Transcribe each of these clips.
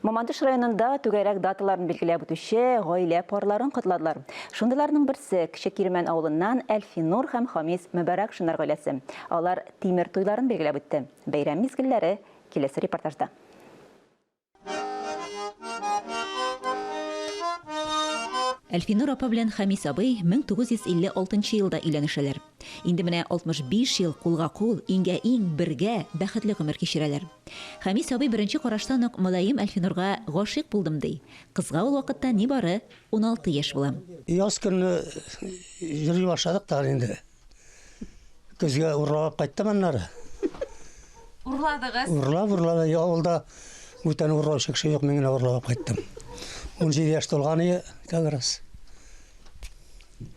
Мамадыш районында түгәрәк даталарын белгіләп үтүче гаилә парларын кытладылар. Шундайларның берсе Кече Кирмен авылыннан Әлфинур һәм Хамис Мөбарак шунар гаиләсе. Алар тимер туйларын белгіләп үтте. Бәйрәм мизгелләре киләсе репортажда. Әлфинур апа белән Хамис абый 1956 елда өйләнешәләр. Инде менә 65 ел кулга-кул, иңгә-иң бергә бәхетле гомер кичерәләр. Хамис абый беренче караштан ук мөлаим Әлфинурга гашыйк булдым ди. Кызга ул вакытта нибары 16 яшь була. Яз көнне йөри башладык та инде. Көзгә урлап кайттым аннары. Урладыгыз? Урлап, авылда бүтән урлаучы кеше юк, мен генә урлап кайттым. 17 яшь тулган иде, кагырас.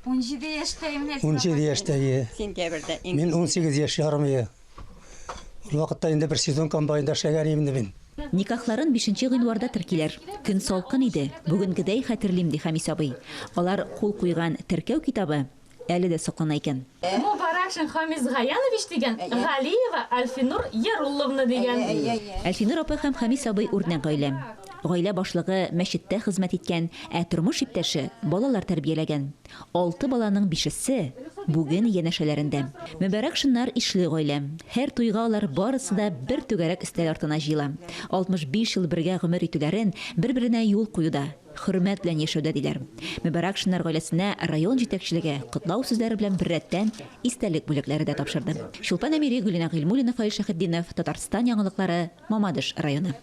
17 яшьтәймен. 17 яшьтә. Сентябрьдә. Мен 18 яшь ярым иде. Ул вакытта инде бер сезон комбайнда эшләгән идем мин. Никахларын 5 гыйнварда теркиләр. Көн салкын иде. Бүгенгедәй хәтерлим ди Хамис абый. Алар кул куйган теркәү китабы әле дә саклана икән. Мубаракшин Хамис Гаянович дигән, Галиева Әлфинур Ярулловна дигән. Әлфинур апа һәм Хамис абый үрнәк гаилә. Гаилә башлыгы мәчеттә хезмәт иткән, тормыш иптәше балалар тәрбияләгән. 6 баланың 5-се бүген янәшәләрендә. Мөбарак шуннар ишле гаилә. Һәр туйга алар барысы да бер түгәрәк өстәл артына җыела. 65 ел бергә гомер итүләрен бер-беренә юл куюда, хөрмәт белән яшәүдә диләр. Мөбарак шуннар гаиләсенә район җитәкчелеге котлау сүзләре белән беррәттән истәлек бүләкләре дә тапшырды. Шулпан Әмири, Гөлинә Гыйльмуллина, Фаил Шәһетдинов, Татарстан яңалыклары, Мамадыш районы.